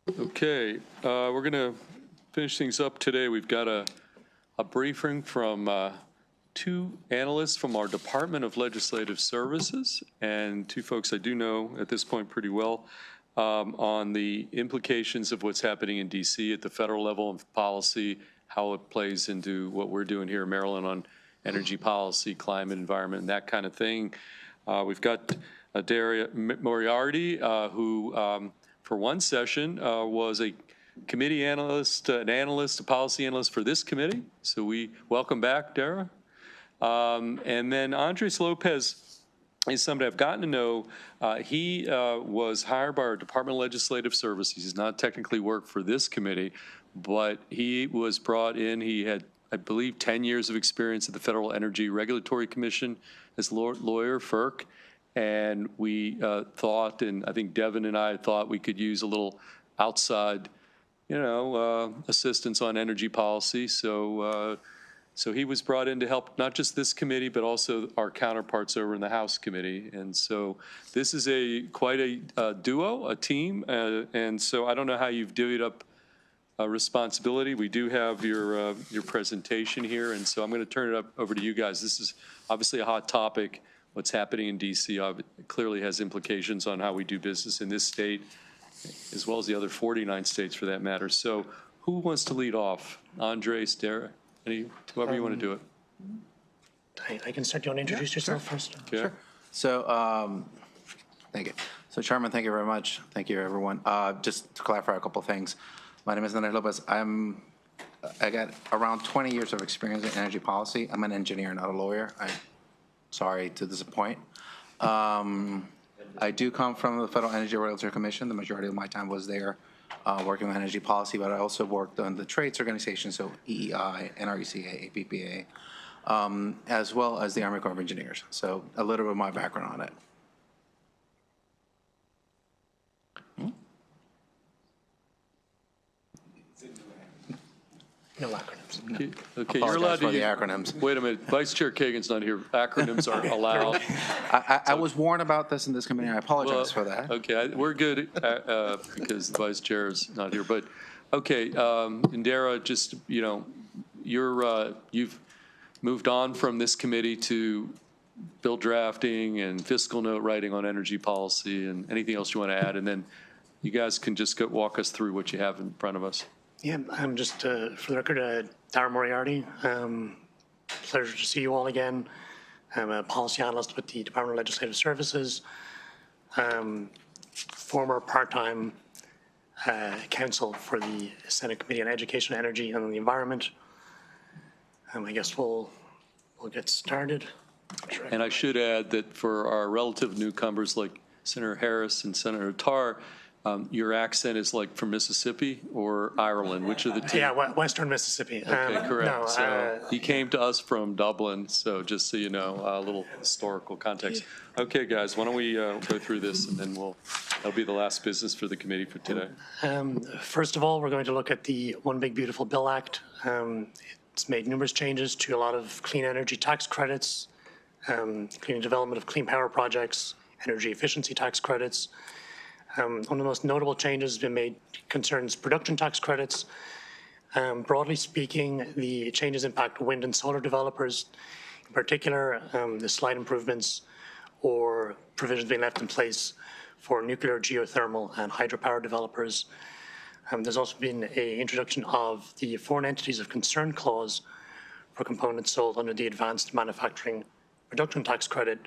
Okay, we're going to finish things up today. We've got a briefing from two analysts from our Department of Legislative Services and two folks I do know at this point pretty well on the implications of what's happening in D.C. at the federal level of policy, how it plays into what we're doing here in Maryland on energy policy, climate, environment, and that kind of thing. We've got Daria Moriarty, who for one session was a committee analyst, a policy analyst for this committee. So we welcome back, Dara. And then Andres Lopez is somebody I've gotten to know. He was hired by our Department of Legislative Services. He does not technically work for this committee, but he was brought in. He had, I believe, 10 years of experience at the Federal Energy Regulatory Commission as lawyer, FERC. And we thought, and I think Devin and I thought we could use a little outside, assistance on energy policy. So he was brought in to help not just this committee, but also our counterparts over in the House committee. And so this is quite a duo, a team. And so I don't know how you've divvied up responsibility. We do have your presentation here. And so I'm going to turn it over to you guys. This is obviously a hot topic. What's happening in D.C. Clearly has implications on how we do business in this state, as well as the other 49 states for that matter. So who wants to lead off? Andres, Dara, whoever you want to do it. I can start. Do you want to introduce yourself first? Okay. Sure. So thank you. So Chairman, thank you very much. Thank you, everyone. Just to clarify a couple of things. My name is Andres Lopez. I got around 20 years of experience in energy policy. I'm an engineer, not a lawyer. Sorry to disappoint. I do come from the Federal Energy Regulatory Commission. The majority of my time was there working on energy policy, but I also worked on the trades organization, so EEI, NRECA, APPA, as well as the Army Corps of Engineers. So a little bit of my background on it. No acronyms. Okay, you're allowed to use the acronyms. Wait a minute, Vice Chair Kagan's not here. Acronyms are allowed. I was warned about this in this committee. I apologize for that. Okay, we're good because the Vice Chair is not here. But okay, and Dara, just you've moved on from this committee to bill drafting and fiscal note writing on energy policy, and anything else you want to add, and then you guys can just walk us through what you have in front of us. Yeah, I'm just, for the record, Dara Moriarty. Pleasure to see you all again. I'm a policy analyst with the Department of Legislative Services, former part-time counsel for the Senate Committee on Education, Energy, and the Environment. I guess we'll get started. And I should add that for our relative newcomers like Senator Harris and Senator Tarr, your accent is like from Mississippi or Ireland, which are the two? Yeah, Western Mississippi. Okay, correct. No, so he came to us from Dublin, so just so you know, a little historical context. Okay, guys, why don't we go through this, and then that'll be the last business for the committee for today. First of all, we're going to look at the One Big Beautiful Bill Act. It's made numerous changes to a lot of clean energy tax credits, clean development of clean power projects, energy efficiency tax credits. One of the most notable changes has been made concerns production tax credits. Broadly speaking, the changes impact wind and solar developers. In particular, the slight improvements or provisions being left in place for nuclear, geothermal, and hydropower developers. There's also been an introduction of the Foreign Entities of Concern clause for components sold under the Advanced Manufacturing Production Tax Credit,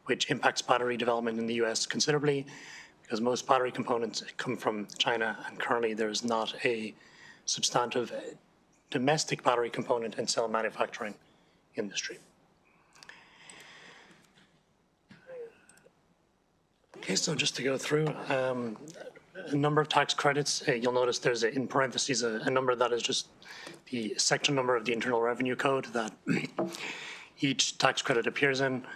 which impacts battery development in the U.S. considerably, because most battery components come from China, and currently there is not a substantive domestic battery component in cell manufacturing industry. Okay, so just to go through, a number of tax credits. You'll notice there's in parentheses a number that is just the section number of the Internal Revenue Code that each tax credit appears in.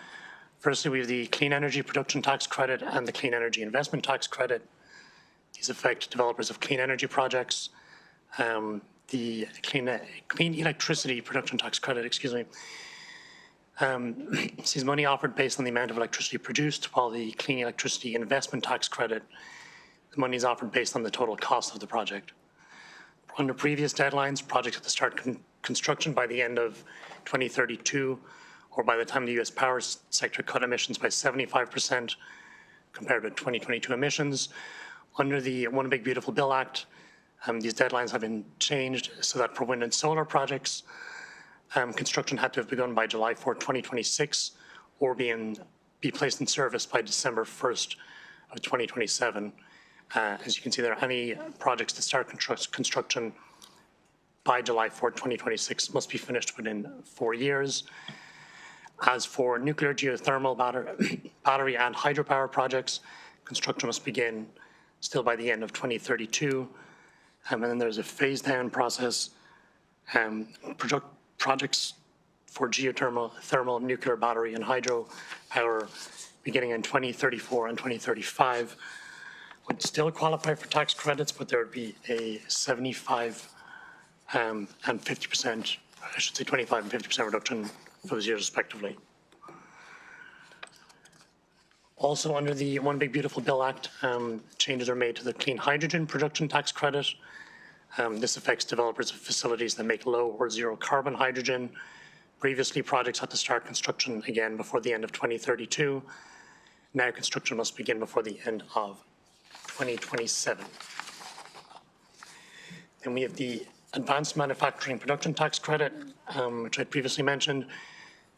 Firstly, we have the Clean Energy Production Tax Credit and the Clean Energy Investment Tax Credit. These affect developers of clean energy projects. The Clean Electricity Production Tax Credit, sees money offered based on the amount of electricity produced, while the Clean Electricity Investment Tax Credit The money is offered based on the total cost of the project. Under previous deadlines, projects have to start construction by the end of 2032 or by the time the U.S. power sector cut emissions by 75% compared with 2022 emissions. Under the One Big Beautiful Bill Act, these deadlines have been changed so that for wind and solar projects, construction had to have begun by July 4, 2026 or be placed in service by December 1st of 2027. As you can see, there are any projects that start construction by July 4, 2026 must be finished within 4 years. As for nuclear, geothermal, battery and hydropower projects, construction must begin still by the end of 2032. And then there's a phase down process. Projects for geothermal, thermal, nuclear, battery and hydro power beginning in 2034 and 2035 would still qualify for tax credits, but there would be a 75 and 50%, I should say 25 and 50% reduction for those years respectively. Also under the One Big Beautiful Bill Act, changes are made to the clean hydrogen production tax credit. This affects developers of facilities that make low or zero carbon hydrogen. Previously, projects had to start construction again before the end of 2032. Now construction must begin before the end of 2027. Then we have the Advanced Manufacturing Production Tax Credit, which I previously mentioned.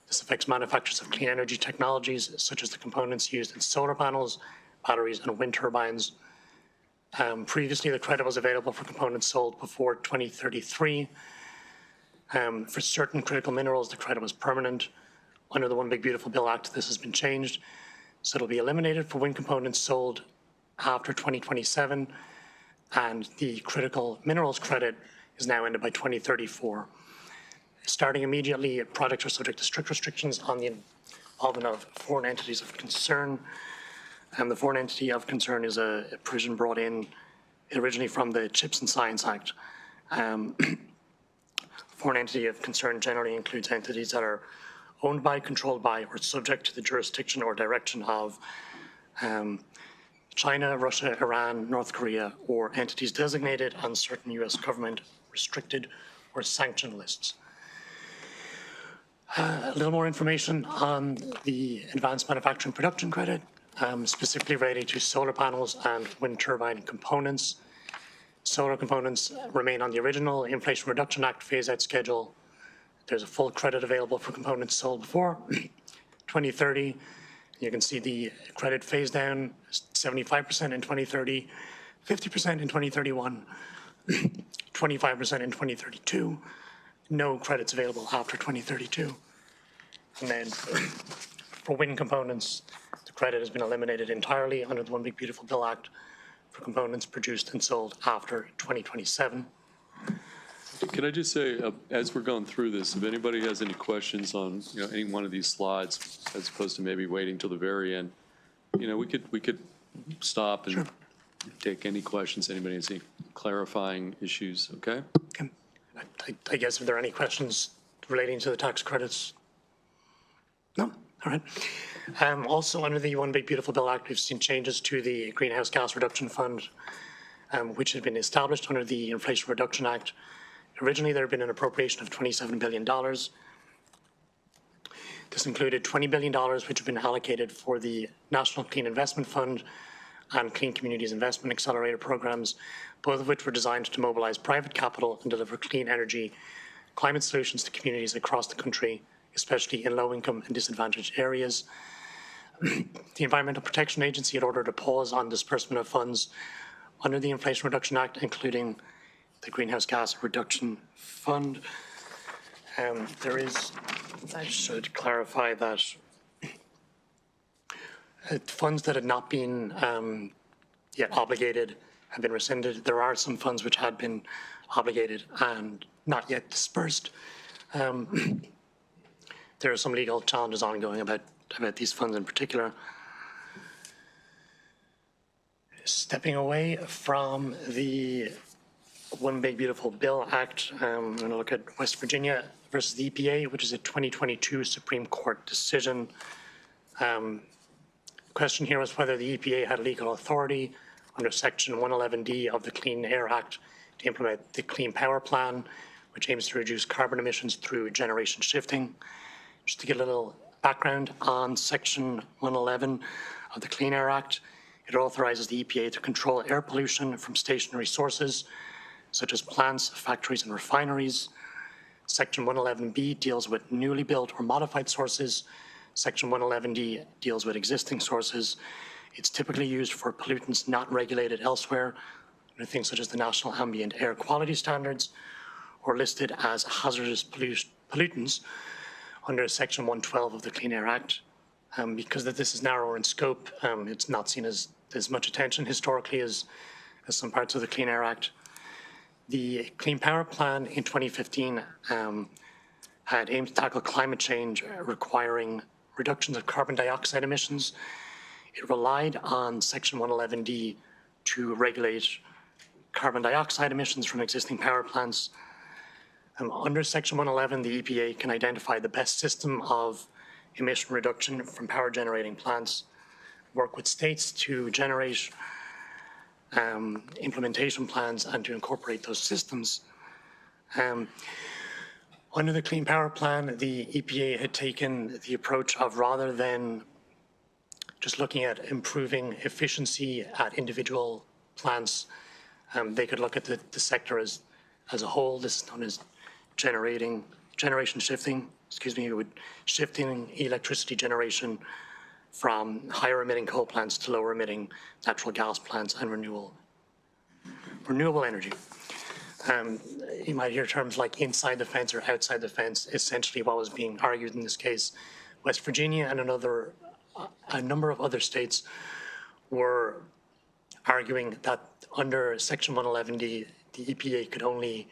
This affects manufacturers of clean energy technologies, such as the components used in solar panels, batteries, and wind turbines. Previously, the credit was available for components sold before 2033. For certain critical minerals, the credit was permanent. Under the One Big Beautiful Bill Act, this has been changed. So it'll be eliminated for wind components sold after 2027, and the critical minerals credit is now ended by 2034. Starting immediately, projects are subject to strict restrictions on the involvement of foreign entities of concern. And the foreign entity of concern is a provision brought in originally from the Chips and Science Act. Foreign entity of concern generally includes entities that are owned by, controlled by, or subject to the jurisdiction or direction of China, Russia, Iran, North Korea, or entities designated on certain U.S. government restricted or sanctioned lists. A little more information on the Advanced Manufacturing Production Credit, specifically related to solar panels and wind turbine components. Solar components remain on the original Inflation Reduction Act phase-out schedule. There's a full credit available for components sold before 2030. You can see the credit phase down, 75% in 2030, 50% in 2031, 25% in 2032. No credits available after 2032. And then for wind components, the credit has been eliminated entirely under the One Big Beautiful Bill Act for components produced and sold after 2027. Can I just say, as we're going through this, if anybody has any questions on any one of these slides, as opposed to maybe waiting till the very end, we could stop and take any questions. Anybody has any clarifying issues? Okay. I guess if there are any questions relating to the tax credits. No? All right. Also, under the One Big Beautiful Bill Act, we've seen changes to the Greenhouse Gas Reduction Fund, which had been established under the Inflation Reduction Act. Originally, there had been an appropriation of $27 billion. This included $20 billion, which had been allocated for the National Clean Investment Fund and Clean Communities Investment Accelerator programs, both of which were designed to mobilize private capital and deliver clean energy, climate solutions to communities across the country, especially in low-income and disadvantaged areas. The Environmental Protection Agency had ordered a pause on disbursement of funds under the Inflation Reduction Act, including the Greenhouse Gas Reduction Fund. I should clarify that funds that had not been yet obligated have been rescinded. There are some funds which had been obligated and not yet dispersed. There are some legal challenges ongoing about these funds in particular. Stepping away from the One Big Beautiful Bill Act, I'm going to look at West Virginia versus the EPA, which is a 2022 Supreme Court decision. The question here was whether the EPA had legal authority under Section 111D of the Clean Air Act to implement the Clean Power Plan, which aims to reduce carbon emissions through generation shifting. Just to get a little background on Section 111 of the Clean Air Act, it authorizes the EPA to control air pollution from stationary sources, such as plants, factories, and refineries. Section 111B deals with newly built or modified sources. Section 111D deals with existing sources. It's typically used for pollutants not regulated elsewhere, things such as the National Ambient Air Quality Standards, or listed as hazardous pollutants under Section 112 of the Clean Air Act. Because this is narrower in scope, it's not seen as much attention historically as some parts of the Clean Air Act. The Clean Power Plan in 2015 had aimed to tackle climate change requiring reductions of carbon dioxide emissions. It relied on Section 111D to regulate carbon dioxide emissions from existing power plants. Under Section 111, the EPA can identify the best system of emission reduction from power generating plants, work with states to generate implementation plans and to incorporate those systems. Under the Clean Power Plan, the EPA had taken the approach of, rather than just looking at improving efficiency at individual plants, they could look at the sector as a whole. This is known as generation shifting, shifting electricity generation from higher emitting coal plants to lower emitting natural gas plants and renewable energy. You might hear terms like inside the fence or outside the fence. Essentially what was being argued in this case, West Virginia and a number of other states were arguing that under Section 111D, the EPA could only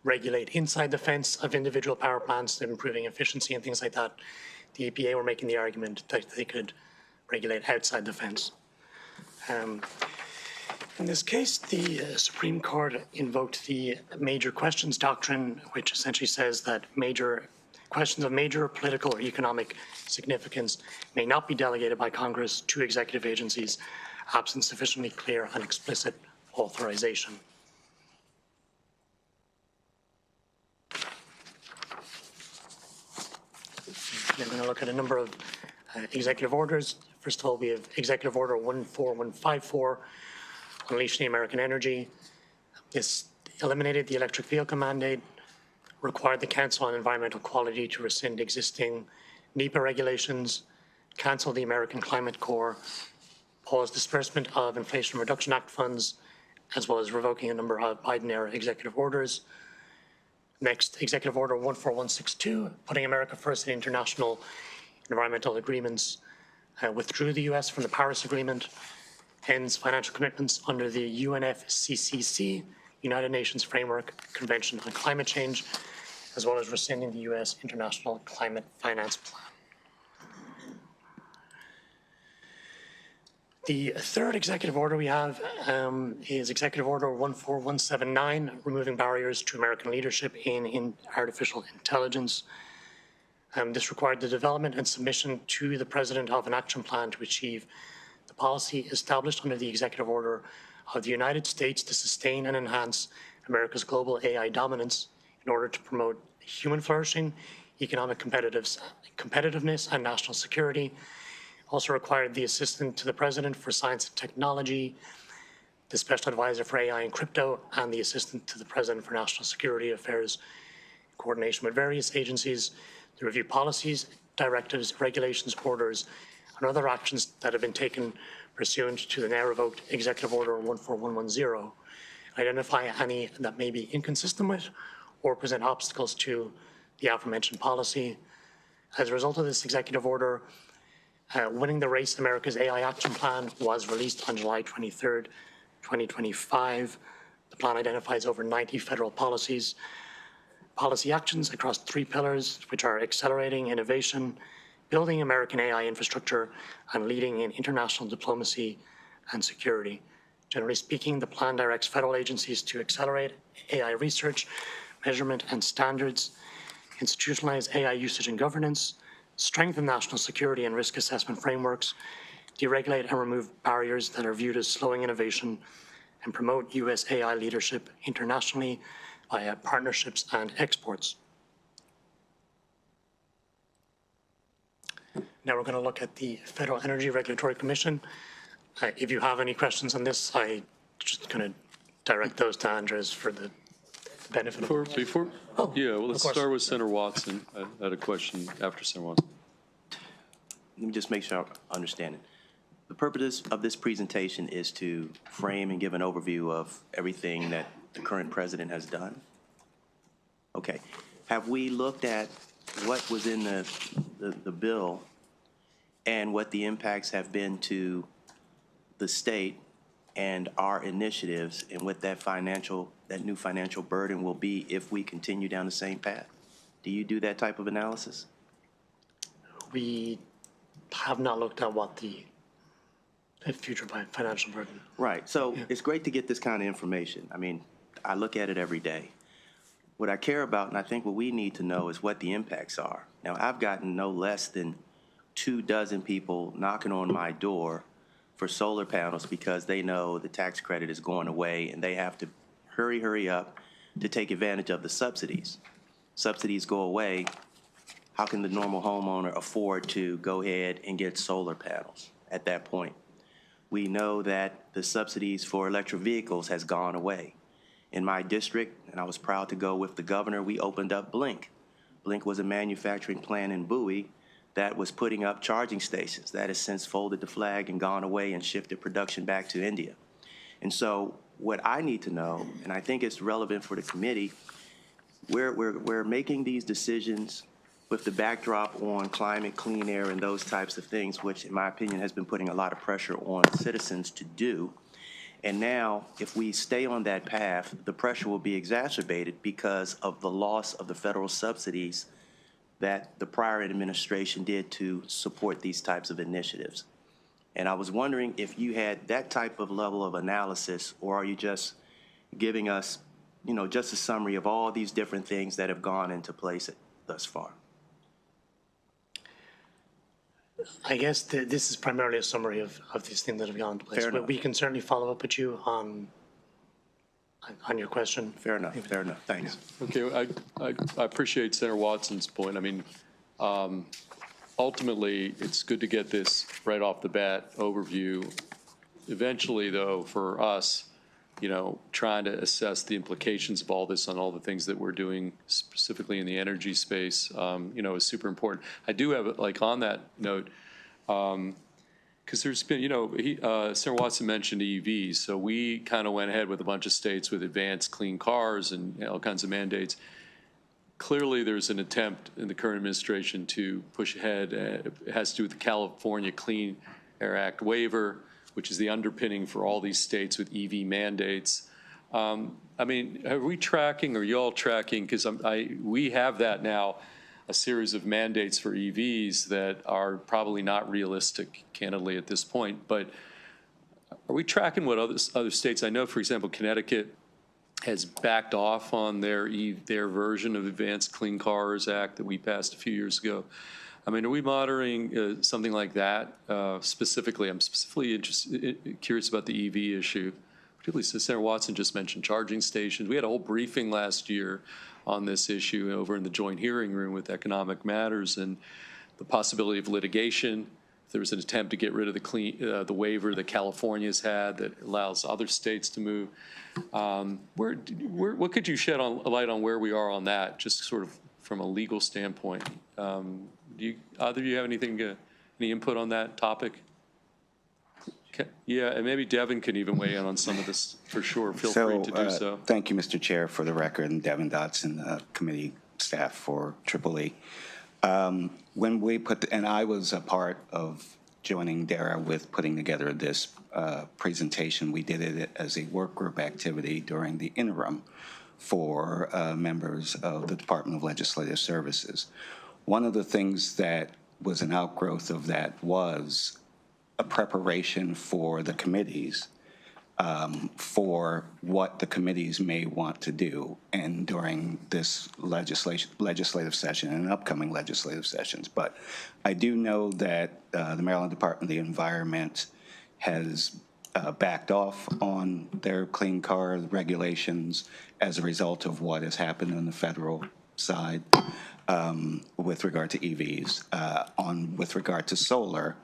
regulate inside the fence of individual power plants, improving efficiency and things like that. The EPA were making the argument that they could regulate outside the fence. In this case, the Supreme Court invoked the major questions doctrine, which essentially says that questions of major political or economic significance may not be delegated by Congress to executive agencies absent sufficiently clear and explicit authorization. We're going to look at a number of executive orders. First of all, we have Executive Order 14154, Unleashing American Energy. This eliminated the electric vehicle mandate, required the Council on Environmental Quality to rescind existing NEPA regulations, cancel the American Climate Corps, pause disbursement of Inflation Reduction Act funds, as well as revoking a number of Biden-era executive orders. Next, Executive Order 14162, putting America first in international environmental agreements, withdrew the U.S. from the Paris Agreement, ends financial commitments under the UNFCCC, United Nations Framework Convention on Climate Change, as well as rescinding the U.S. International Climate Finance Plan. The third executive order we have is Executive Order 14179, removing barriers to American leadership in artificial intelligence. This required the development and submission to the President of an action plan to achieve the policy established under the executive order of the United States to sustain and enhance America's global AI dominance in order to promote human flourishing, economic competitiveness, and national security. Also required the Assistant to the President for Science and Technology, the Special Advisor for AI and Crypto, and the Assistant to the President for National Security Affairs, in coordination with various agencies to review policies, directives, regulations, orders, and other actions that have been taken pursuant to the now revoked Executive Order 14110, identify any that may be inconsistent with or present obstacles to the aforementioned policy. As a result of this executive order, Winning the Race, America's AI Action Plan was released on July 23rd, 2025. The plan identifies over 90 federal policy actions across 3 pillars, which are accelerating innovation, building American AI infrastructure, and leading in international diplomacy and security. Generally speaking, the plan directs federal agencies to accelerate AI research, measurement, and standards, institutionalize AI usage and governance, strengthen national security and risk assessment frameworks, deregulate and remove barriers that are viewed as slowing innovation, and promote U.S. AI leadership internationally via partnerships and exports. Now we're going to look at the Federal Energy Regulatory Commission. If you have any questions on this, I just going to direct those to Andres for the benefit of. Before, yeah, well, let's start with Senator Watson. I had a question after Senator Watson. Let me just make sure I understand it. The purpose of this presentation is to frame and give an overview of everything that the current president has done? Okay. Have we looked at what was in the bill and what the impacts have been to the state and our initiatives and what that new financial burden will be if we continue down the same path? Do you do that type of analysis? We have not looked at what the future financial burden. Right. So it's great to get this kind of information. I mean, I look at it every day. What I care about, and I think what we need to know, is what the impacts are. Now, I've gotten no less than 24 people knocking on my door for solar panels because they know the tax credit is going away and they have to hurry up to take advantage of the subsidies. Subsidies go away. How can the normal homeowner afford to go ahead and get solar panels at that point? We know that the subsidies for electric vehicles has gone away. In my district, and I was proud to go with the governor, we opened up Blink. Blink was a manufacturing plant in Bowie that was putting up charging stations. That has since folded the flag and gone away and shifted production back to India. And so what I need to know, and I think it's relevant for the committee, we're making these decisions with the backdrop on climate, clean air, and those types of things, which in my opinion has been putting a lot of pressure on citizens to do. And now, if we stay on that path, the pressure will be exacerbated because of the loss of the federal subsidies that the prior administration did to support these types of initiatives. And I was wondering if you had that type of level of analysis, or are you just giving us, just a summary of all these different things that have gone into place thus far? I guess this is primarily a summary of these things that have gone into place. Fair But enough. we can certainly follow up with you on your question. Fair enough, fair enough, thanks. Okay, I appreciate Senator Watson's point. I mean, ultimately, it's good to get this right off the bat overview. Eventually, though, for us, trying to assess the implications of all this on all the things that we're doing specifically in the energy space, is super important. I do have, on that note, because there's been, Senator Watson mentioned EVs, so we kind of went ahead with a bunch of states with advanced clean cars and all kinds of mandates. Clearly, there's an attempt in the current administration to push ahead. It has to do with the California Clean Air Act waiver, which is the underpinning for all these states with EV mandates. I mean, are we tracking, or are you all tracking? Because we have that now, a series of mandates for EVs that are probably not realistic, candidly, at this point. But are we tracking what other states? I know, for example, Connecticut has backed off on their version of Advanced Clean Cars Act that we passed a few years ago. I mean, are we monitoring something like that specifically? I'm specifically curious about the EV issue, particularly since Senator Watson just mentioned charging stations. We had a whole briefing last year on this issue over in the joint hearing room with Economic Matters and the possibility of litigation. There was an attempt to get rid of the waiver that California's had that allows other states to move. What could you shed a light on where we are on that, just sort of from a legal standpoint? Do either of you have any input on that topic? Yeah, and maybe Devin can even weigh in on some of this for sure. Feel free to do so. Thank you, Mr. Chair, for the record, and Devin Dotson, committee staff for EEE. When we and I was a part of joining DARA with putting together this presentation. We did it as a work group activity during the interim for members of the Department of Legislative Services. One of the things that was an outgrowth of that was a preparation for the committees for what the committees may want to do and during this legislative session and upcoming legislative sessions. But I do know that the Maryland Department of the Environment has backed off on their clean car regulations as a result of what has happened on the federal side with regard to EVs. With regard to solar,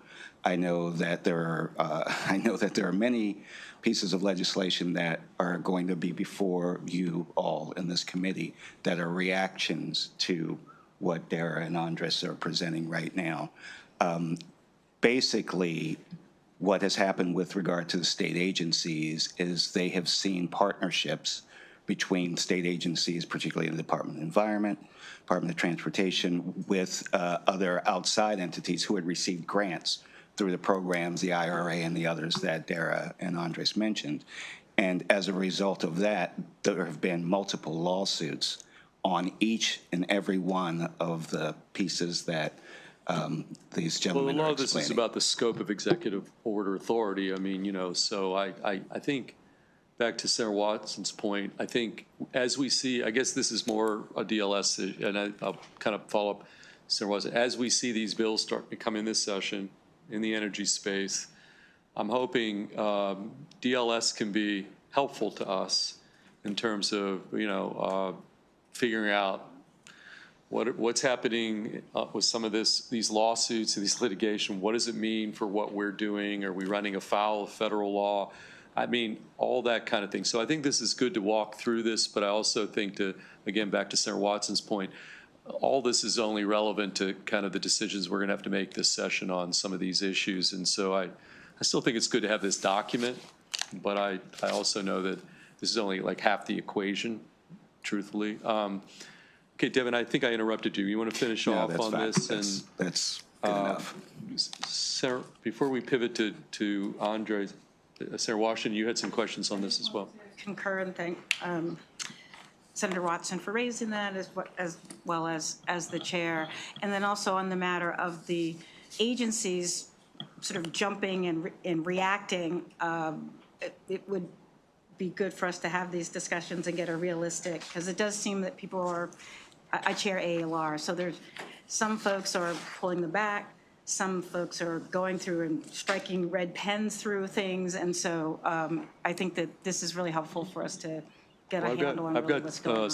I know that there are many pieces of legislation that are going to be before you all in this committee that are reactions to what Dara and Andres are presenting right now. Basically, what has happened with regard to the state agencies is they have seen partnerships between state agencies, particularly in the Department of Environment, Department of Transportation, with other outside entities who had received grants through the programs, the IRA and the others that Dara and Andres mentioned. And as a result of that, there have been multiple lawsuits on each and every one of the pieces that these gentlemen Well, a lot are of this is explaining. about the scope of executive order authority. I mean, you know, so I think, back to Senator Watson's point, I think as we see, I guess this is more a DLS, and I'll kind of follow up, Senator Watson, as we see these bills start to come in this session in the energy space, I'm hoping DLS can be helpful to us in terms of, you know, figuring out what's happening with some of these lawsuits and these litigation. What does it mean for what we're doing? Are we running afoul of federal law? I mean, all that kind of thing. So I think this is good to walk through this, but I also think to, again, back to Senator Watson's point, all this is only relevant to kind of the decisions we're going to have to make this session on some of these issues. And so I still think it's good to have this document, but I also know that this is only like half the equation, truthfully. Okay, Devin, I think I interrupted you. You want to finish off that's on fine. this? That's good enough. Sarah, before we pivot to Andre, Senator Washington, you had some questions on this as well. Concur and thank Senator Watson for raising that as well as the chair. And then also on the matter of the agencies sort of jumping and reacting, it would be good for us to have these discussions and get a realistic, because it does seem that people are, I chair ALR, so there's some folks are pulling them back, some folks are going through and striking red pens through things, and so I think that this is really helpful for us to get a handle on really what's going on.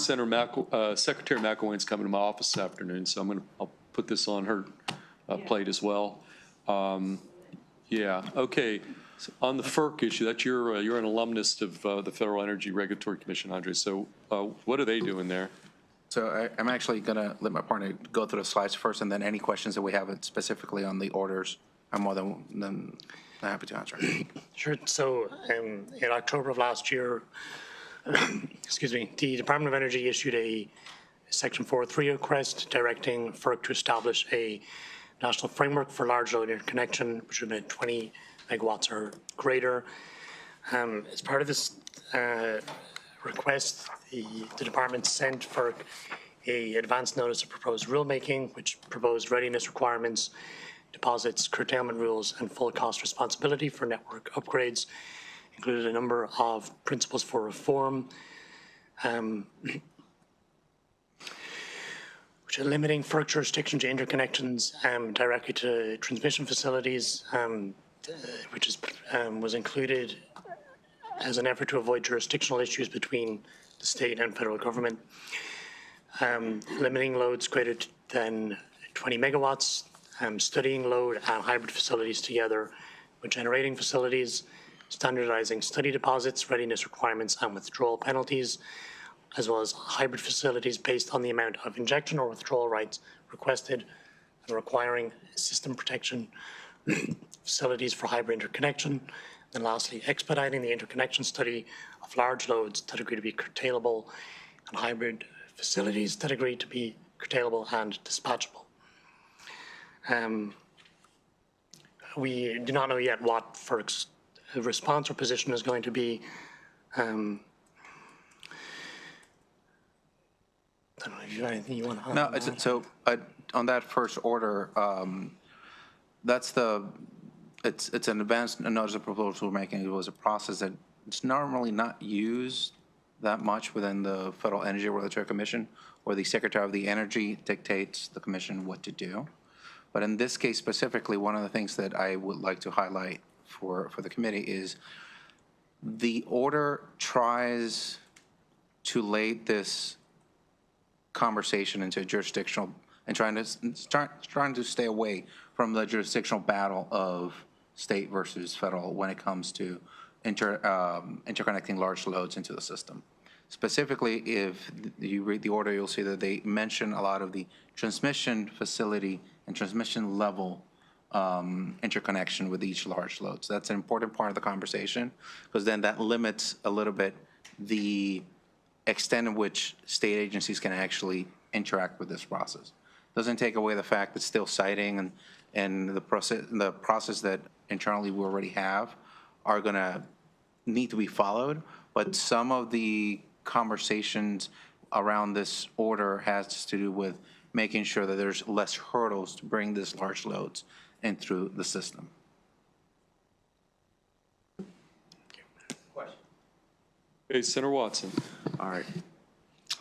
Secretary McElwain's coming to my office this afternoon, so I'll put this on her plate as well. Yeah, okay. So on the FERC issue, that you're an alumnus of the Federal Energy Regulatory Commission, Andre. So what are they doing there? So I'm actually going to let my partner go through the slides first, and then any questions that we have specifically on the orders, I'm more than happy to answer. Sure. So in October of last year, excuse me, the Department of Energy issued a Section 403 request directing FERC to establish a national framework for large load interconnection, which would be 20 megawatts or greater. As part of this request, the department sent FERC a advance notice of proposed rulemaking, which proposed readiness requirements, deposits, curtailment rules, and full cost responsibility for network upgrades, included a number of principles for reform, which are limiting FERC jurisdiction to interconnections directly to transmission facilities, which was included as an effort to avoid jurisdictional issues between the state and federal government, limiting loads greater than 20 megawatts, studying load and hybrid facilities together with generating facilities, standardizing study deposits, readiness requirements, and withdrawal penalties, as well as hybrid facilities based on the amount of injection or withdrawal rights requested, and requiring system protection facilities for hybrid interconnection. And lastly, expediting the interconnection study of large loads that agree to be curtailable and hybrid facilities that agree to be curtailable and dispatchable. We do not know yet what FERC's response or position is going to be. I don't know if you have anything you want to add. No, so on that first order, that's it's an advanced notice of proposal we're making. It was a process that it's normally not used that much within the Federal Energy Regulatory Commission, where the Secretary of the Energy dictates the commission what to do. But in this case specifically, one of the things that I would like to highlight for the committee is the order tries to lay this conversation into a jurisdictional and trying to stay away from the jurisdictional battle of state versus federal when it comes to interconnecting large loads into the system. Specifically, if you read the order, you'll see that they mention a lot of the transmission facility and transmission level interconnection with each large load. So that's an important part of the conversation, because then that limits a little bit the extent in which state agencies can actually interact with this process. Doesn't take away the fact that still siting and the process that internally we already have are going to need to be followed, but some of the conversations around this order has to do with making sure that there's less hurdles to bring these large loads in through the system. Okay, Senator Watson. All right.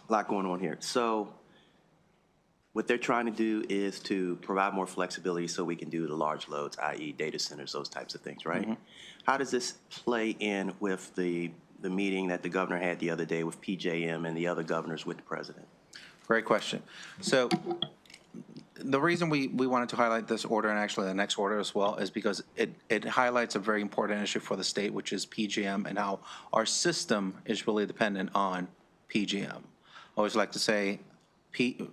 A lot going on here. So what they're trying to do is to provide more flexibility so we can do the large loads, i.e. data centers, those types of things, right? Mm-hmm. How does this play in with the meeting that the governor had the other day with PJM and the other governors with the president? Great question. So the reason we wanted to highlight this order, and actually the next order as well, is because it highlights a very important issue for the state, which is PJM, and how our system is really dependent on PJM. I always like to say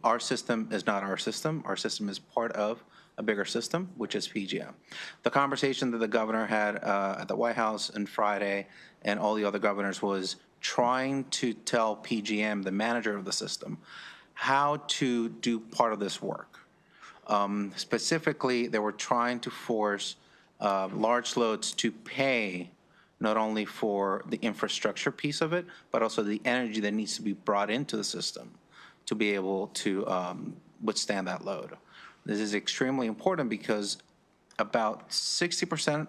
our system is not our system. Our system is part of a bigger system, which is PJM. The conversation that the governor had at the White House on Friday and all the other governors was trying to tell PJM, the manager of the system, how to do part of this work. Specifically, they were trying to force large loads to pay not only for the infrastructure piece of it, but also the energy that needs to be brought into the system to be able to withstand that load. This is extremely important because about 40%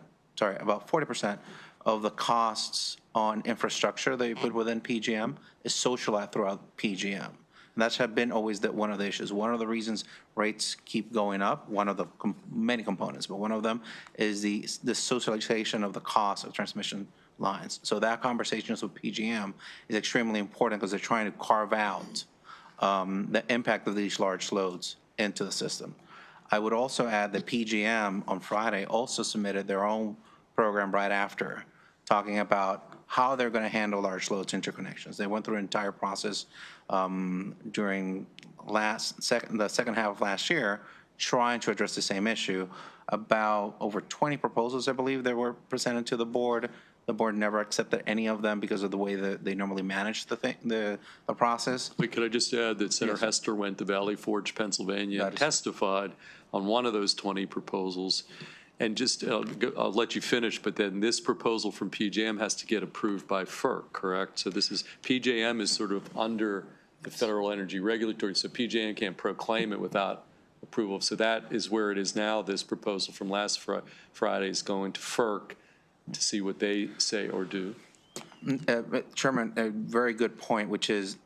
of the costs on infrastructure that you put within PJM is socialized throughout PJM. And that's been always one of the issues. One of the reasons rates keep going up, one of the many components, but one of them is the socialization of the cost of transmission lines. So that conversation with PJM is extremely important because they're trying to carve out the impact of these large loads into the system. I would also add that PJM on Friday also submitted their own program right after, talking about how they're going to handle large loads interconnections. They went through an entire process during the second half of last year, trying to address the same issue. About over 20 proposals, I believe, that were presented to the board. The board never accepted any of them because of the way that they normally manage the process. But could I just add that Senator Hester went to Valley Forge, Pennsylvania, and testified on one of those 20 proposals. And just, I'll let you finish, but then this proposal from PJM has to get approved by FERC, correct? So this is, PJM is sort of under the Federal Energy Regulatory, so PJM can't proclaim it without approval. So that is where it is now. This proposal from last Friday is going to FERC to see what they say or do. Chairman, a very good point, which is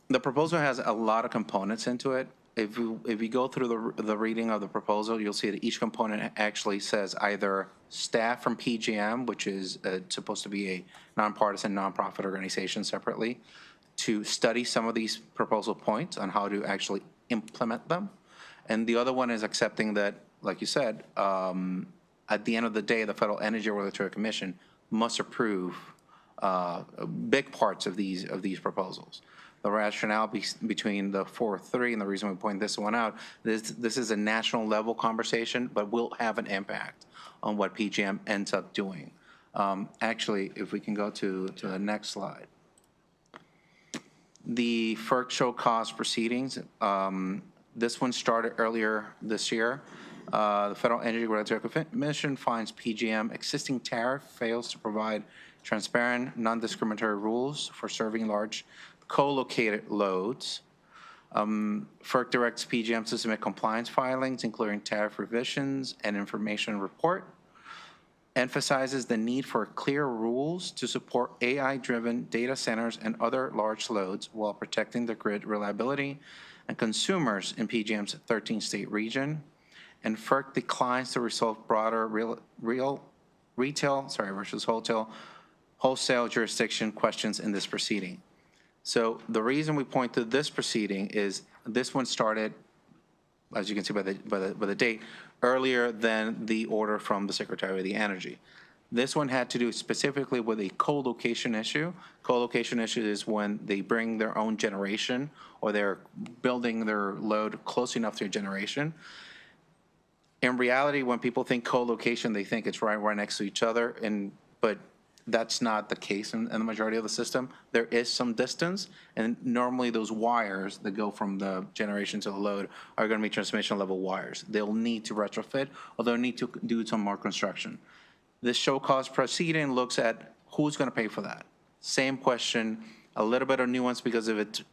the proposal has a lot of components into it. If you go through the reading of the proposal, you'll see that each component actually says either staff from PJM, which is supposed to be a nonpartisan, nonprofit organization separately, to study some of these proposal points on how to actually implement them. And the other one is accepting that, like you said, at the end of the day, the Federal Energy Regulatory Commission must approve big parts of these proposals. The rationale between the 4-3 and the reason we point this one out, this is a national level conversation, but will have an impact on what PJM ends up doing. Actually, if we can go to the next slide. The FERC show cause proceedings, this one started earlier this year. The Federal Energy Regulatory Commission finds PJM existing tariff fails to provide transparent, non-discriminatory rules for serving large co-located loads. FERC directs PJM to submit compliance filings, including tariff revisions and information report. emphasizes the need for clear rules to support AI-driven data centers and other large loads while protecting the grid reliability and consumers in PJM's 13-state region. And FERC declines to resolve broader retail versus wholesale jurisdiction questions in this proceeding. So the reason we point to this proceeding is this one started, as you can see by the date, earlier than the order from the Secretary of the Energy. This one had to do specifically with a co-location issue. Co-location issue is when they bring their own generation or they're building their load close enough to a generation. In reality, when people think co-location, they think it's right next to each other, but that's not the case in the majority of the system. There is some distance, and normally those wires that go from the generation to the load are going to be transmission level wires. They'll need to retrofit, or they'll need to do some more construction. This show cause proceeding looks at who's going to pay for that. Same question, a little bit of nuance because of its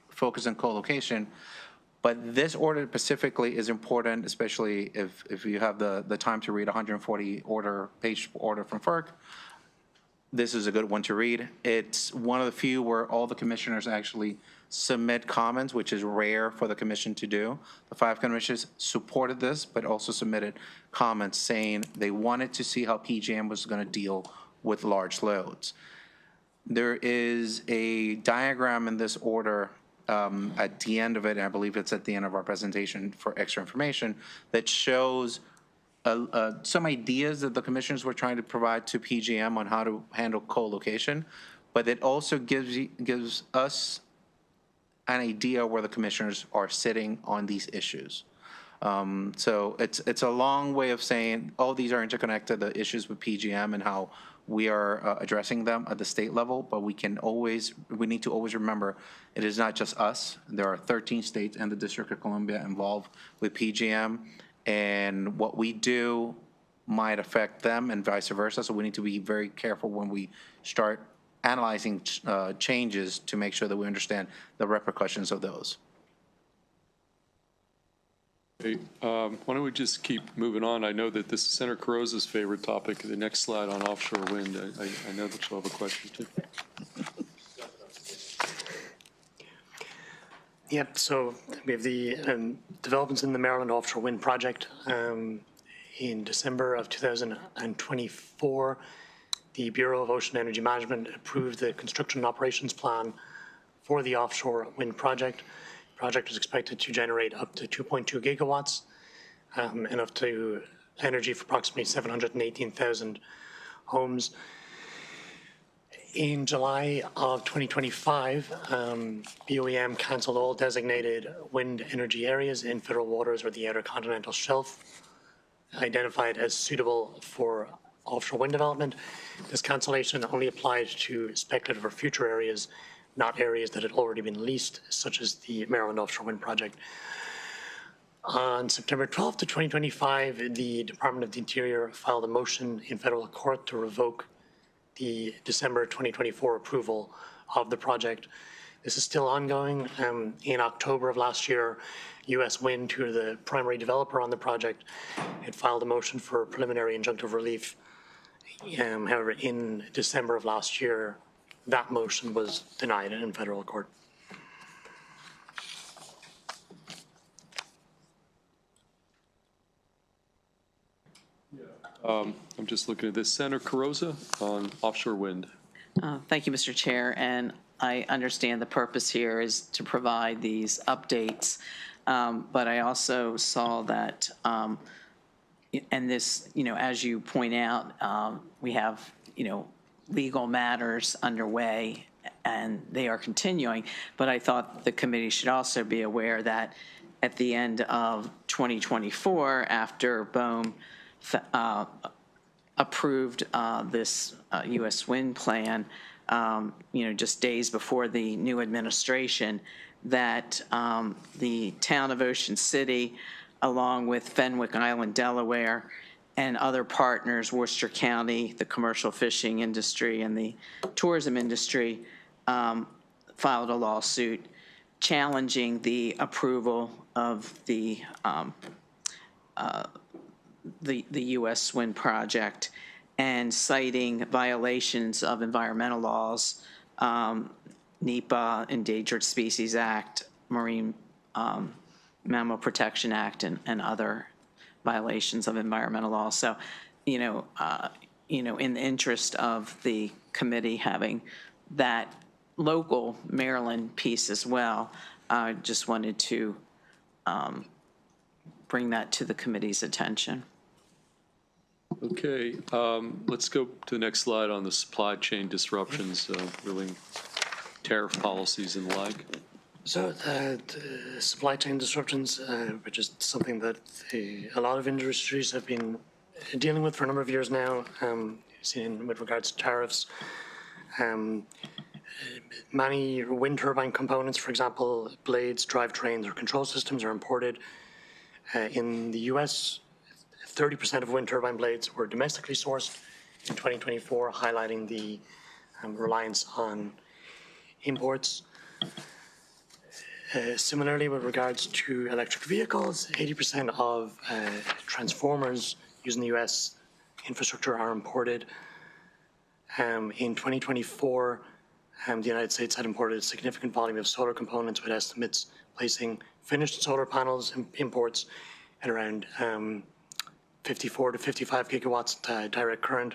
focus on co-location, but this order specifically is important, especially if you have the time to read 140 page order from FERC. This is a good one to read. It's one of the few where all the commissioners actually submit comments, which is rare for the commission to do. The 5 commissioners supported this, but also submitted comments saying they wanted to see how PJM was going to deal with large loads. There is a diagram in this order at the end of it, and I believe it's at the end of our presentation for extra information, that shows some ideas that the commissioners were trying to provide to PJM on how to handle co-location, but it also gives us an idea where the commissioners are sitting on these issues. So it's a long way of saying, oh, these are interconnected, the issues with PJM and how we are addressing them at the state level, but we need to always remember it is not just us. There are 13 states and the District of Columbia involved with PJM, and what we do might affect them and vice versa. So we need to be very careful when we start analyzing changes to make sure that we understand the repercussions of those. Okay, why don't we just keep moving on? I know that this is Senator Carrozza's favorite topic, the next slide on offshore wind. I know that you'll have a question too. Yep, so we have the developments in the Maryland offshore wind project. In December of 2024, the Bureau of Ocean Energy Management approved the construction and operations plan for the offshore wind project. The project is expected to generate up to 2.2 gigawatts and up to energy for approximately 718,000 homes. In July of 2025, BOEM canceled all designated wind energy areas in federal waters or the Outer Continental Shelf identified as suitable for offshore wind development. This cancellation only applied to speculative or future areas, not areas that had already been leased, such as the Maryland offshore wind project. On September 12th of 2025, the Department of the Interior filed a motion in federal court to revoke the December 2024 approval of the project. This is still ongoing. In October of last year, U.S. Wind, who are the primary developer on the project, had filed a motion for preliminary injunctive relief. However, in December of last year, that motion was denied in federal court. I'm just looking at this. Senator Carrozza on offshore wind. Thank you, Mr. Chair. And I understand the purpose here is to provide these updates. But I also saw that, and this, as you point out, we have, legal matters underway and they are continuing. But I thought the committee should also be aware that at the end of 2024, after BOEM approved this U.S. wind plan, just days before the new administration, that the town of Ocean City, along with Fenwick Island, Delaware, and other partners, Worcester County, the commercial fishing industry, and the tourism industry, filed a lawsuit challenging the approval of the U.S. wind project. and citing violations of environmental laws, NEPA, Endangered Species Act, Marine Mammal Protection Act, and other violations of environmental law. So, in the interest of the committee having that local Maryland piece as well, I just wanted to bring that to the committee's attention. Okay, let's go to the next slide on the supply chain disruptions, really tariff policies and the like. So the supply chain disruptions, which is something that a lot of industries have been dealing with for a number of years now, seen with regards to tariffs. Many wind turbine components, for example, blades, drivetrains, or control systems are imported. In the US, 30% of wind turbine blades were domestically sourced in 2024, highlighting the reliance on imports. Similarly, with regards to electric vehicles, 80% of transformers used in the US infrastructure are imported. In 2024, the United States had imported a significant volume of solar components, with estimates placing finished solar panels imports at around 54 to 55 gigawatts direct current,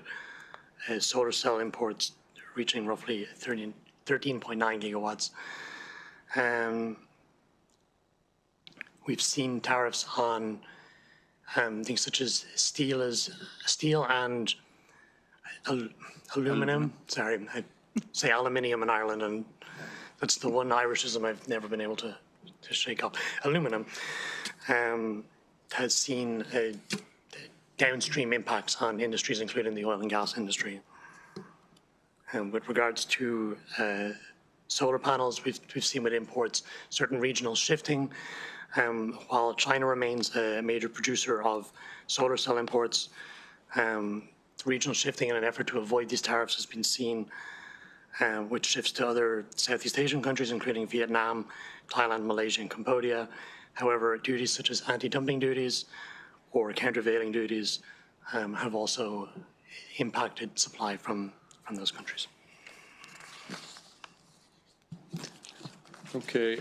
solar cell imports reaching roughly 13.9 gigawatts. We've seen tariffs on things such as steel and aluminum. Sorry, I say aluminium in Ireland, and that's the one Irishism I've never been able to shake off. Aluminum has seen downstream impacts on industries, including the oil and gas industry. With regards to solar panels, we've seen with imports certain regional shifting. While China remains a major producer of solar cell imports, regional shifting in an effort to avoid these tariffs has been seen, which shifts to other Southeast Asian countries, including Vietnam, Thailand, Malaysia, and Cambodia. However, duties such as anti-dumping duties or countervailing duties have also impacted supply from those countries. Okay.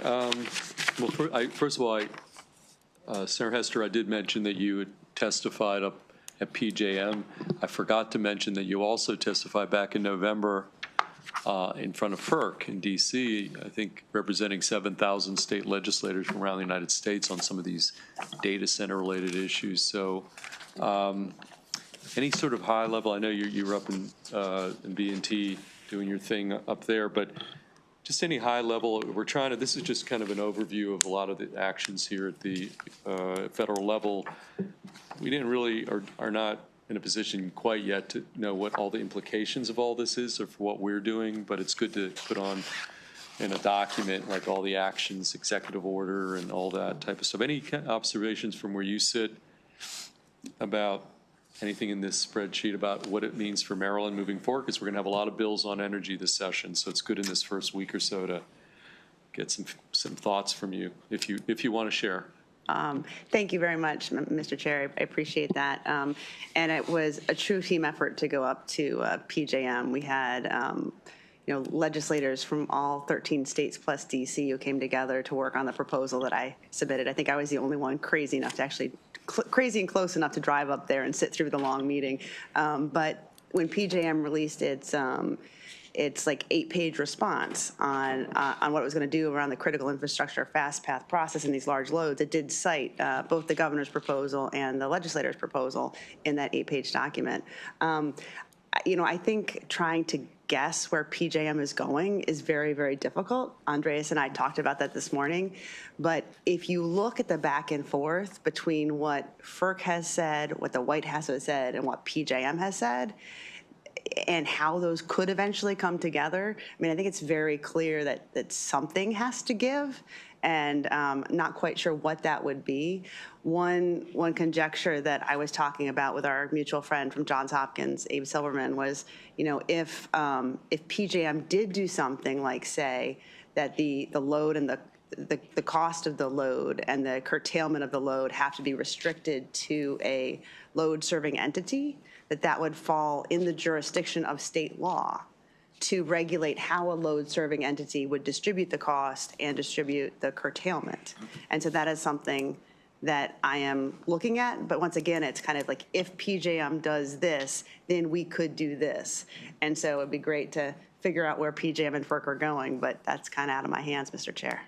Well, first of all, Senator Hester, I did mention that you had testified up at PJM. I forgot to mention that you also testified back in November in front of FERC in D.C., I think representing 7,000 state legislators from around the United States on some of these data center-related issues. So any sort of high level, I know you were up in B&T doing your thing up there, but just any high level, this is just kind of an overview of a lot of the actions here at the federal level. We didn't really, are not in a position quite yet to know what all the implications of all this is or for what we're doing, but it's good to put on in a document like all the actions, executive order and all that type of stuff. Any observations from where you sit about anything in this spreadsheet about what it means for Maryland moving forward? Because we're going to have a lot of bills on energy this session, so it's good in this first week or so to get some thoughts from you, if you want to share. Thank you very much, Mr. Chair. I appreciate that. And it was a true team effort to go up to PJM. We had legislators from all 13 states plus DC who came together to work on the proposal that I submitted. I think I was the only one crazy enough to actually crazy and close enough to drive up there and sit through the long meeting. But when PJM released its like 8-page response on what it was going to do around the critical infrastructure fast path process and these large loads, it did cite both the governor's proposal and the legislator's proposal in that 8-page document. I think trying to guess where PJM is going is very, very difficult. Andreas and I talked about that this morning. But if you look at the back and forth between what FERC has said, what the White House has said, and what PJM has said, and how those could eventually come together, I mean, I think it's very clear that something has to give, and not quite sure what that would be. One conjecture that I was talking about with our mutual friend from Johns Hopkins, Abe Silverman, was, if PJM did do something like say that the load and the cost of the load and the curtailment of the load have to be restricted to a load serving entity, that would fall in the jurisdiction of state law to regulate how a load-serving entity would distribute the cost and distribute the curtailment. And so that is something that I am looking at, but once again, it's kind of like, if PJM does this, then we could do this. And so it'd be great to figure out where PJM and FERC are going, but that's kind of out of my hands, Mr. Chair.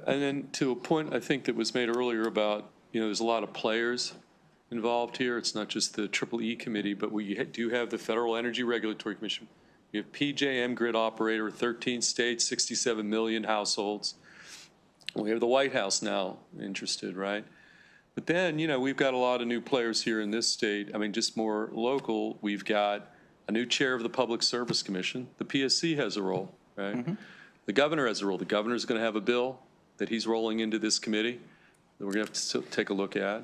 And then to a point I think that was made earlier about, there's a lot of players involved here. It's not just the EEE Committee, but we do have the Federal Energy Regulatory Commission. We have PJM grid operator, 13 states, 67 million households. We have the White House now interested, right? But then, we've got a lot of new players here in this state. I mean, just more local. We've got a new chair of the Public Service Commission. The PSC has a role, right? Mm-hmm. The governor has a role. The governor's going to have a bill that he's rolling into this committee that we're going to have to take a look at.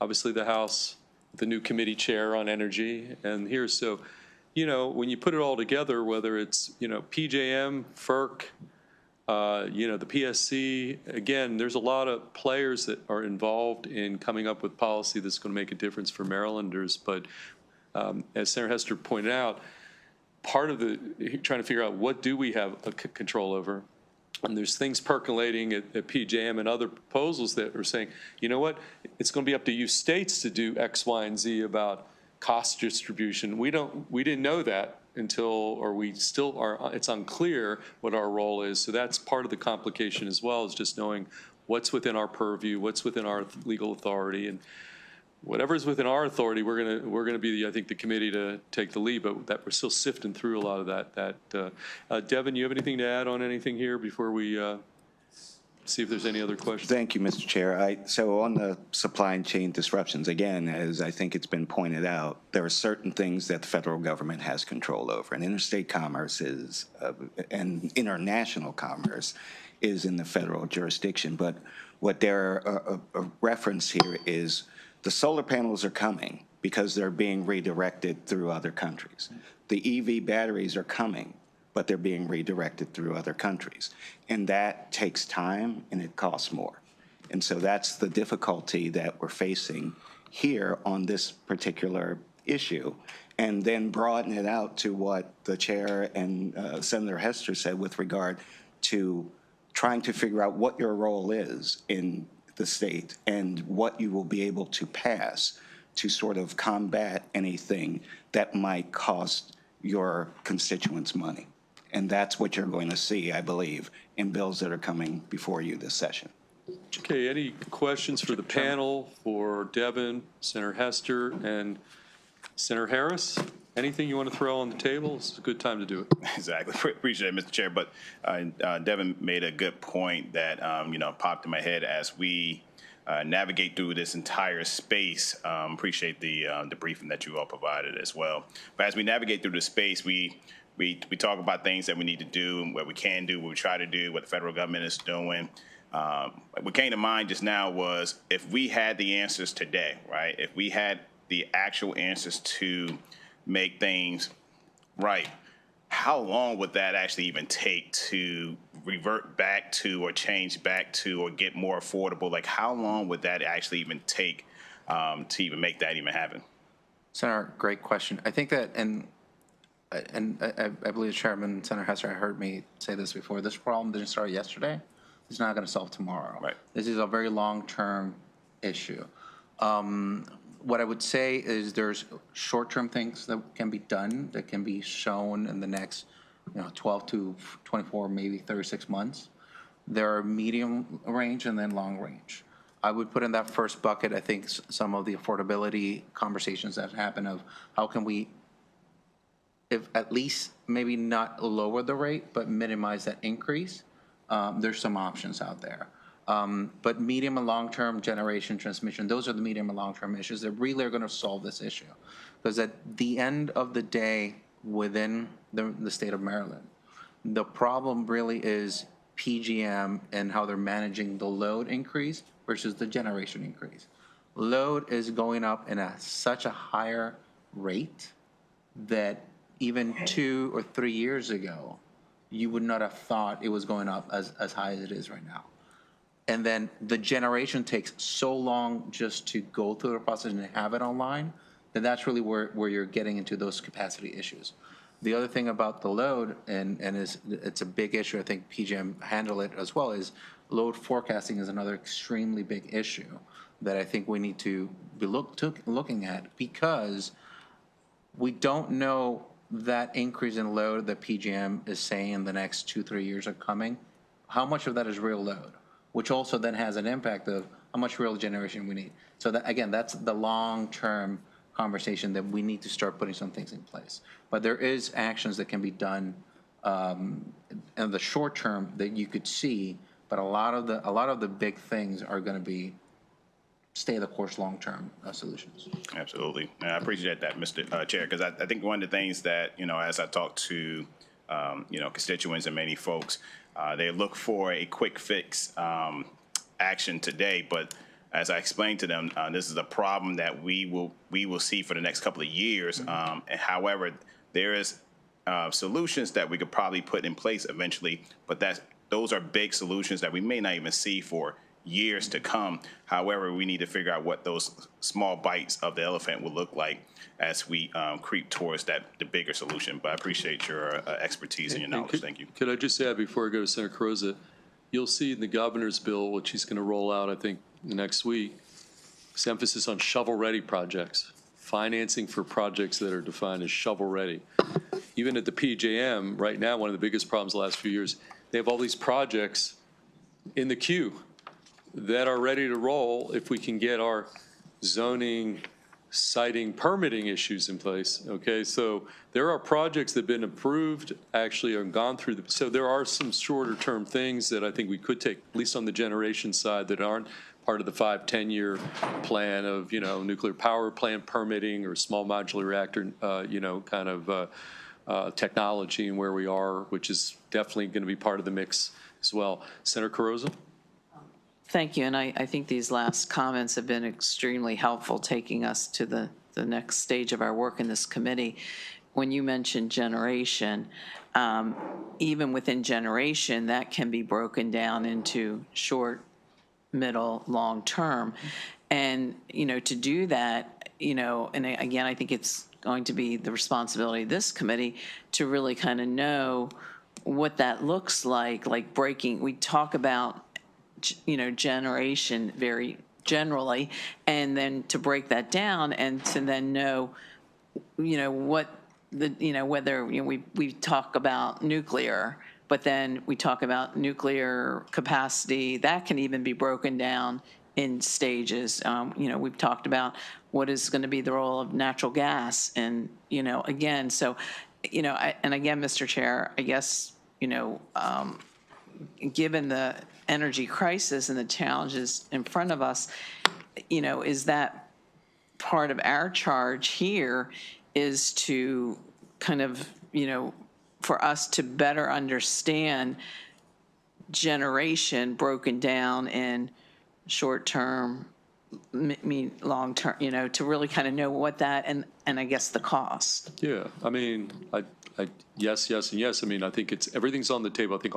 Obviously, the House, the new committee chair on energy, and here. So, when you put it all together, whether it's, PJM, FERC, the PSC, again, there's a lot of players that are involved in coming up with policy that's going to make a difference for Marylanders. But as Senator Hester pointed out, part of trying to figure out what do we have control over. And there's things percolating at PJM and other proposals that are saying, you know what, it's going to be up to you states to do X, Y, and Z about cost distribution. We didn't know that or we still are, it's unclear what our role is. So that's part of the complication as well, is just knowing what's within our purview, what's within our legal authority, and whatever's within our authority, we're gonna be I think the committee to take the lead, but that we're still sifting through a lot of that. Devin, you have anything to add on anything here before we see if there's any other questions? Thank you, Mr. Chair. So on the supply chain disruptions, again, as I think it's been pointed out, there are certain things that the federal government has control over, and interstate commerce is, and international commerce is in the federal jurisdiction. But what they're a reference here is the solar panels are coming because they're being redirected through other countries. The EV batteries are coming, but they're being redirected through other countries. And that takes time and it costs more. And so that's the difficulty that we're facing here on this particular issue. And then broaden it out to what the chair and Senator Hester said with regard to trying to figure out what your role is in the state and what you will be able to pass to sort of combat anything that might cost your constituents money. And that's what you're going to see, I believe, in bills that are coming before you this session. Okay, any questions for the panel, for Devin, Senator Hester, and Senator Harris? Anything you want to throw on the table? It's a good time to do it. Exactly. Appreciate it, Mr. Chair. But Devin made a good point that, popped in my head as we navigate through this entire space. Appreciate the briefing that you all provided as well. But as we navigate through the space, we talk about things that we need to do, and what we can do, what we try to do, what the federal government is doing. What came to mind just now was if we had the answers today, right? If we had the actual answers to make things right, how long would that actually even take to revert back to or change back to or get more affordable? Like, how long would that actually even take to even make that even happen? Senator, great question. I think that, and I believe Chairman Senator Hester heard me say this before, this problem didn't start yesterday. It's not going to solve tomorrow. Right. This is a very long-term issue. What I would say is there's short-term things that can be done, that can be shown in the next 12 to 24, maybe 36 months. There are medium range and then long range. I would put in that first bucket, I think, some of the affordability conversations that happen of how can we, if at least maybe not lower the rate, but minimize that increase. There's some options out there. But medium and long-term generation transmission, those are the medium and long-term issues that really are going to solve this issue. Because at the end of the day, within the state of Maryland, the problem really is PJM and how they're managing the load increase versus the generation increase. Load is going up in such a higher rate that even 2 or 3 years ago, you would not have thought it was going up as high as it is right now. And then the generation takes so long just to go through the process and have it online then that's really where you're getting into those capacity issues. The other thing about the load, and it's a big issue, I think PJM handled it as well, is load forecasting is another extremely big issue that I think we need to be looking at, because we don't know that increase in load that PJM is saying in the next 2-3 years are coming. How much of that is real load, which also then has an impact of how much real generation we need. So that, again, that's the long-term conversation that we need to start putting some things in place. But there is actions that can be done in the short term that you could see, but a lot of the big things are going to be stay the course long-term solutions. Absolutely. And I appreciate that, Mr. Chair, because I think one of the things that, as I talk to, constituents and many folks, they look for a quick fix action today, but as I explained to them, this is a problem that we will see for the next couple of years. And however, there is solutions that we could probably put in place eventually, but those are big solutions that we may not even see for years to come. However, we need to figure out what those small bites of the elephant will look like as we creep towards the bigger solution. But I appreciate your expertise and your knowledge. Thank you. Could I just add before I go to Senator Carrozza, you'll see in the governor's bill, which he's going to roll out, I think, next week, this emphasis on shovel-ready projects, financing for projects that are defined as shovel-ready. Even at the PJM, right now, one of the biggest problems the last few years, they have all these projects in the queue that are ready to roll if we can get our zoning, siting, permitting issues in place, okay? So there are projects that have been approved, actually have gone through so there are some shorter term things that I think we could take, at least on the generation side, that aren't part of the 5-10 year plan of, nuclear power plant permitting or small modular reactor, kind of technology and where we are, which is definitely going to be part of the mix as well. Senator Carrozza? Thank you, and I think these last comments have been extremely helpful, taking us to the next stage of our work in this committee. When you mentioned generation, even within generation, that can be broken down into short, middle, long term. And, to do that, and again, I think it's going to be the responsibility of this committee to really kind of know what that looks like breaking. We talk about generation very generally, and then to break that down and to then know, what the, whether, we talk about nuclear, but then we talk about nuclear capacity, that can even be broken down in stages. We've talked about what is going to be the role of natural gas, and, again, so, and again, Mr. Chair, I guess, given the energy crisis and the challenges in front of us, is that part of our charge here is to kind of, for us to better understand generation broken down in short-term, long-term, to really kind of know what that, and I guess the cost. Yeah, I mean, yes, and yes. I mean, I think everything's on the table. I think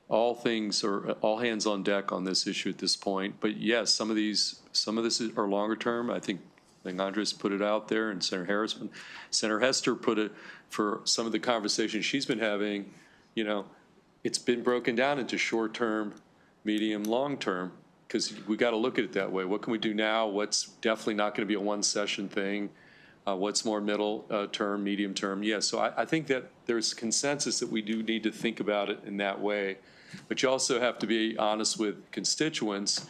all things are all hands on deck on this issue at this point. But yes, some of this are longer term. I think Andres put it out there, and Senator Hester put it for some of the conversations she's been having. It's been broken down into short term, medium, long term, because we got to look at it that way. What can we do now? What's definitely not going to be a one session thing? What's more middle term, medium term? Yeah, so I think that there's consensus that we do need to think about it in that way. But you also have to be honest with constituents,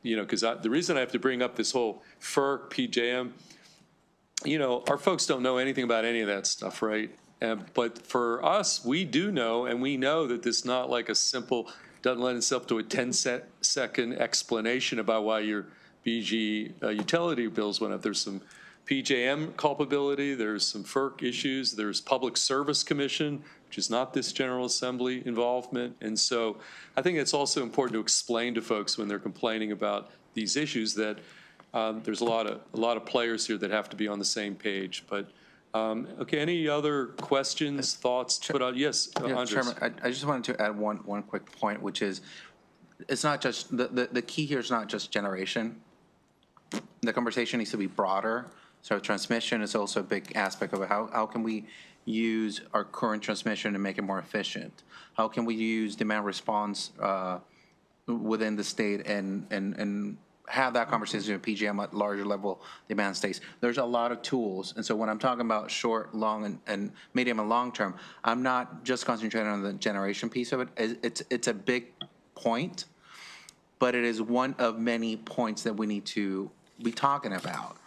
because the reason I have to bring up this whole FERC, PJM, our folks don't know anything about any of that stuff, right? But for us, we do know, and we know that this is not like a simple, doesn't lend itself to a 10-second explanation about why your BG utility bills went up. There's some PJM culpability, there's some FERC issues, there's Public Service Commission, which is not this General Assembly involvement. And so I think it's also important to explain to folks when they're complaining about these issues that there's a lot of players here that have to be on the same page. But okay, any other questions, thoughts to put out? Yes, Andres. Chairman, I just wanted to add one quick point, which is it's not just the key here is not just generation. The conversation needs to be broader. So transmission is also a big aspect of it. How can we use our current transmission and make it more efficient? How can we use demand response within the state and have that conversation with PJM at larger level demand states? There's a lot of tools. And so when I'm talking about short, long, and medium and long term, I'm not just concentrating on the generation piece of it. It's a big point, but it is one of many points that we need to be talking about.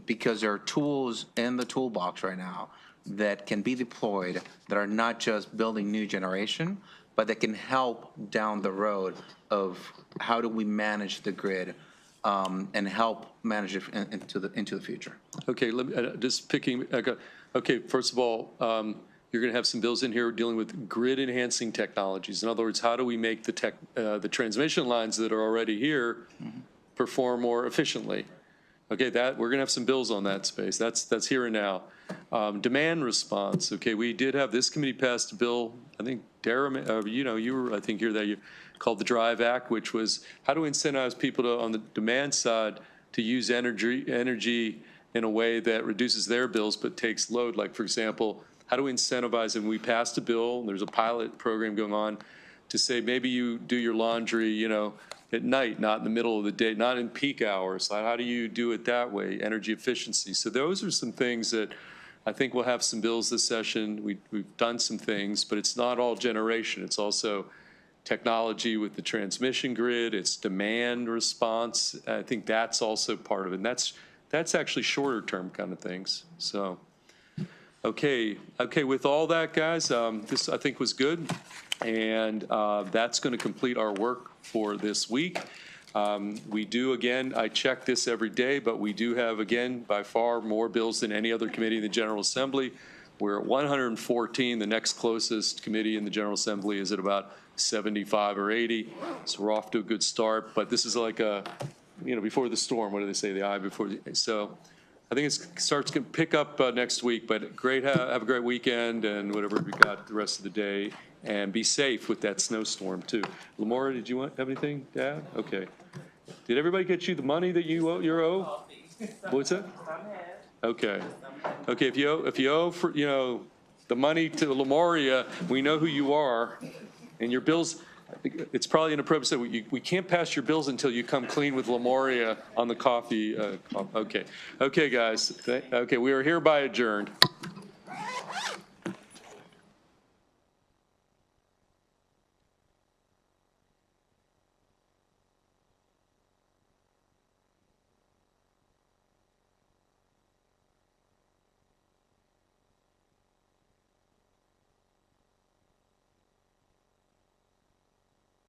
Because there are tools in the toolbox right now that can be deployed that are not just building new generation, but that can help down the road of how do we manage the grid and help manage it into the future. Okay, let me, just picking, okay, first of all, you're going to have some bills in here dealing with grid enhancing technologies. In other words, how do we make the transmission lines that are already here perform more efficiently? Okay, we're going to have some bills on that space. That's here and now. Demand response. Okay, we did have this committee passed a bill. I think Dara, you were, I think, here that you called the Drive Act, which was how to incentivize people to, on the demand side, to use energy in a way that reduces their bills but takes load. Like, for example, how do we incentivize? And we passed a bill. There's a pilot program going on to say maybe you do your laundry, at night, not in the middle of the day, not in peak hours. How do you do it that way? Energy efficiency. So those are some things that I think we'll have some bills this session. We've done some things, but it's not all generation. It's also technology with the transmission grid. It's demand response. I think that's also part of it. And that's actually shorter term kind of things. So, okay. With all that, guys, this I think was good. And that's going to complete our work for this week. We do, again, I check this every day, but we do have, again, by far more bills than any other committee in the General Assembly. We're at 114. The next closest committee in the General Assembly is at about 75 or 80. So we're off to a good start. But this is like a, before the storm, what do they say, the eye before the, so I think it starts to pick up next week. But have a great weekend and whatever we got the rest of the day. And be safe with that snowstorm, too. Lamora, did you have anything to add? Okay. Did everybody get you the money that you owe? What's that? Okay. Okay, if you owe for, the money to Lamoria, we know who you are. And your bills, it's probably inappropriate to say we can't pass your bills until you come clean with Lamoria on the coffee. Okay. Okay, guys. Okay, we are hereby adjourned.